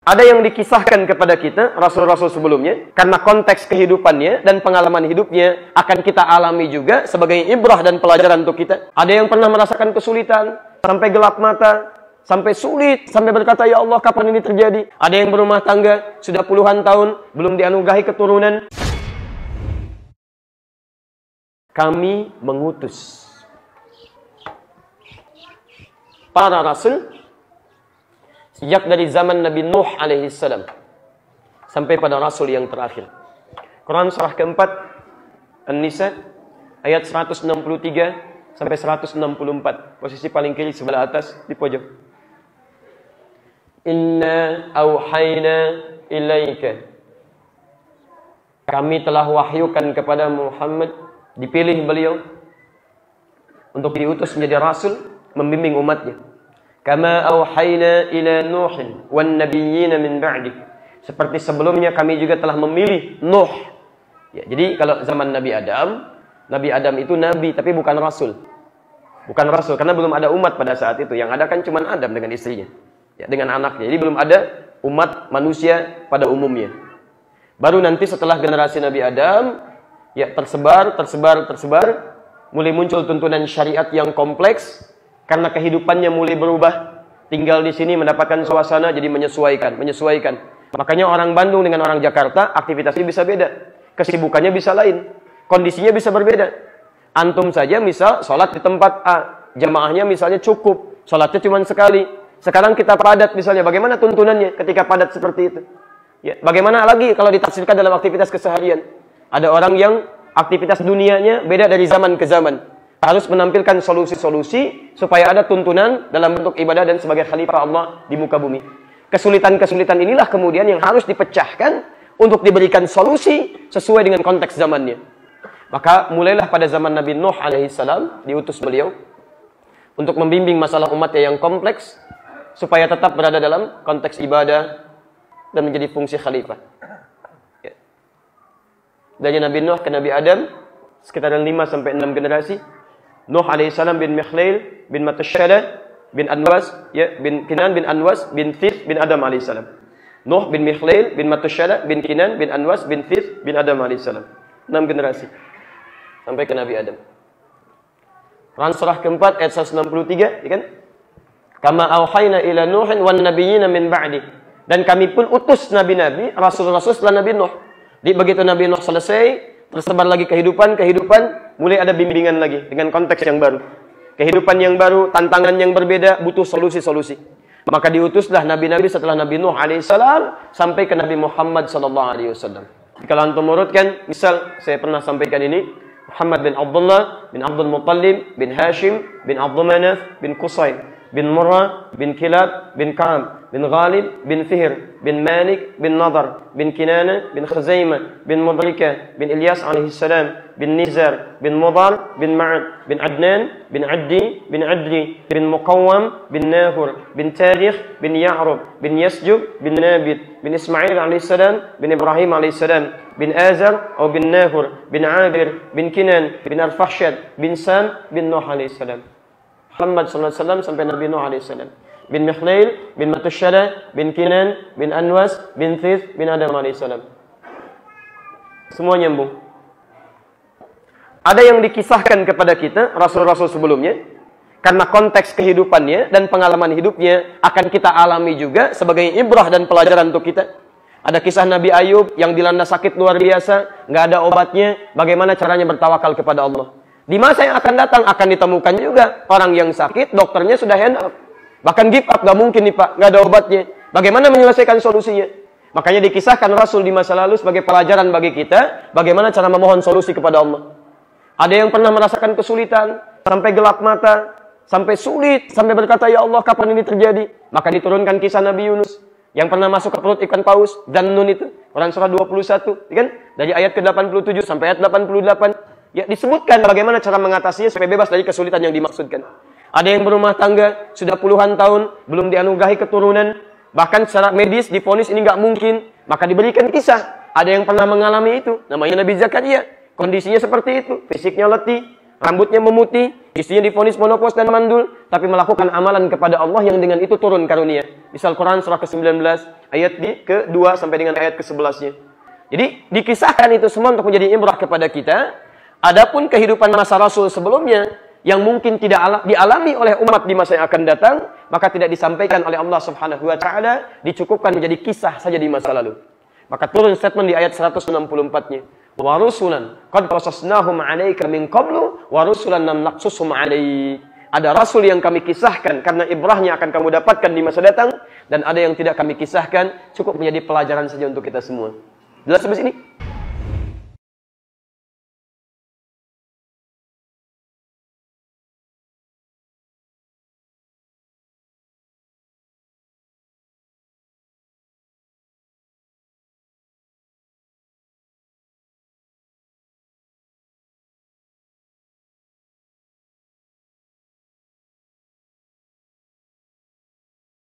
Ada yang dikisahkan kepada kita, Rasul-Rasul sebelumnya, karena konteks kehidupannya dan pengalaman hidupnya akan kita alami juga sebagai ibrah dan pelajaran untuk kita. Ada yang pernah merasakan kesulitan, sampai gelap mata, sampai sulit, sampai berkata, ya Allah, kapan ini terjadi? Ada yang berumah tangga, sudah puluhan tahun, belum dianugerahi keturunan. Kami mengutus para Rasul sejak dari zaman Nabi Nuh alaihissalam sampai pada Rasul yang terakhir. Quran surah keempat An-Nisa ayat 163 sampai 164. Posisi paling kiri sebelah atas di pojok. Inna auhayna ilaika. Kami telah wahyukan kepada Muhammad, dipilih beliau untuk diutus menjadi Rasul, membimbing umatnya. Kama auhayna ila Nuhin wan nabiyyina min ba'di. Seperti sebelumnya kami juga telah memilih Nuh. Ya, jadi kalau zaman Nabi Adam itu nabi tapi bukan rasul. Bukan rasul karena belum ada umat pada saat itu. Yang ada kan cuma Adam dengan istrinya. Ya, dengan anaknya. Jadi belum ada umat manusia pada umumnya. Baru nanti setelah generasi Nabi Adam ya tersebar, mulai muncul tuntunan syariat yang kompleks. Karena kehidupannya mulai berubah, tinggal di sini mendapatkan suasana jadi menyesuaikan. Makanya orang Bandung dengan orang Jakarta aktivitasnya bisa beda, kesibukannya bisa lain, kondisinya bisa berbeda. Antum saja misal sholat di tempat A, jamaahnya misalnya cukup, sholatnya cuma sekali. Sekarang kita padat misalnya, bagaimana tuntunannya ketika padat seperti itu? Ya, bagaimana lagi kalau ditafsirkan dalam aktivitas keseharian? Ada orang yang aktivitas dunianya beda dari zaman ke zaman. Harus menampilkan solusi-solusi supaya ada tuntunan dalam bentuk ibadah dan sebagai khalifah Allah di muka bumi. Kesulitan-kesulitan inilah kemudian yang harus dipecahkan untuk diberikan solusi sesuai dengan konteks zamannya. Maka mulailah pada zaman Nabi Nuh alaihissalam diutus beliau untuk membimbing masalah umatnya yang kompleks supaya tetap berada dalam konteks ibadah dan menjadi fungsi khalifah. Ya. Dari Nabi Nuh ke Nabi Adam sekitaran 5-6 generasi. Nuh alaihissalam bin Mikhlail bin Matushadah bin Anwas ya bin Kinan bin Anwas bin Thith bin Adam alaihissalam. Nuh bin Mikhlail bin Matushadah bin Kinan bin Anwas bin Thith bin Adam alaihissalam. 6 generasi sampai ke Nabi Adam. Quran surah keempat ayat 163 ya kan? Kama auhayna ila Nuhin wan nabiyyina min ba'di. Dan kami pun utus nabi-nabi, rasul-rasul setelah Nabi Nuh. Di begitu Nabi Nuh selesai, tersebar lagi kehidupan, mulai ada bimbingan lagi dengan konteks yang baru. Kehidupan yang baru, tantangan yang berbeda, butuh solusi-solusi. Maka diutuslah nabi-nabi setelah Nabi Nuh alaihissalam sampai ke Nabi Muhammad sallallahu alaihi wasallam. Kalau antum urutkan, misal saya pernah sampaikan ini, Muhammad bin Abdullah bin Abdul Muttalib bin Hashim bin Abdul Manaf bin Qusay bin Murrah bin Kilab bin Ka'ab bin Ghalib bin Fihr bin Malik bin Nadar bin Kinana bin Khuzaimah bin Mudrika bin Ilyas alaihissalam bin Nizar bin Mudar bin Ma'ad bin Adnan bin Addi bin Adri bin Muqawwam bin Nahur bin Tarikh bin Ya'rub bin Yasjub bin Nabit bin Ismail alaihissalam bin Ibrahim alaihissalam bin Azar atau bin Nahur bin Abir bin Kinan bin Al-Fahsyad bin Sam bin Nuh alaihissalam. Muhammad sallallahu alaihi wasallam sampai Nabi Nuh alaihi salam. Bin Mikhlail, bin Matushadah, bin Kinan, bin Anwas, bin Thith, bin Adam alaihi salam. Semua nyambung. Ada yang dikisahkan kepada kita, Rasul-Rasul sebelumnya, karena konteks kehidupannya dan pengalaman hidupnya akan kita alami juga sebagai ibrah dan pelajaran untuk kita. Ada kisah Nabi Ayub yang dilanda sakit luar biasa, nggak ada obatnya, bagaimana caranya bertawakal kepada Allah. Di masa yang akan datang akan ditemukan juga orang yang sakit, dokternya sudah hand up. Bahkan give up, nggak mungkin nih Pak, nggak ada obatnya. Bagaimana menyelesaikan solusinya? Makanya dikisahkan Rasul di masa lalu sebagai pelajaran bagi kita, bagaimana cara memohon solusi kepada Allah. Ada yang pernah merasakan kesulitan, sampai gelap mata, sampai sulit, sampai berkata, ya Allah, kapan ini terjadi? Maka diturunkan kisah Nabi Yunus, yang pernah masuk ke perut ikan paus, dan Nun itu. Quran surah 21, kan? Dari ayat ke-87 sampai ayat 88. Ya, disebutkan bagaimana cara mengatasinya supaya bebas dari kesulitan yang dimaksudkan. Ada yang berumah tangga, sudah puluhan tahun, belum dianugerahi keturunan. Bahkan secara medis, divonis ini nggak mungkin. Maka diberikan kisah. Ada yang pernah mengalami itu. Namanya Nabi Zakaria. Kondisinya seperti itu. Fisiknya letih, rambutnya memutih, istrinya divonis monopause dan mandul, tapi melakukan amalan kepada Allah yang dengan itu turun karunia. Misal Quran surah ke-19 ayat ke-2 sampai dengan ayat ke-11-nya. Jadi dikisahkan itu semua untuk menjadi ibrah kepada kita. Adapun kehidupan masa Rasul sebelumnya yang mungkin tidak dialami oleh umat di masa yang akan datang, maka tidak disampaikan oleh Allah Subhanahu wa taala, dicukupkan menjadi kisah saja di masa lalu. Maka turun statement di ayat 164-nya. Wa rusulan qad qasasnahum 'alaika min qablu wa rusulan lam naqsushum 'alaik. Ada rasul yang kami kisahkan karena ibrahnya akan kamu dapatkan di masa datang, dan ada yang tidak kami kisahkan, cukup menjadi pelajaran saja untuk kita semua. Jelas sampai sini?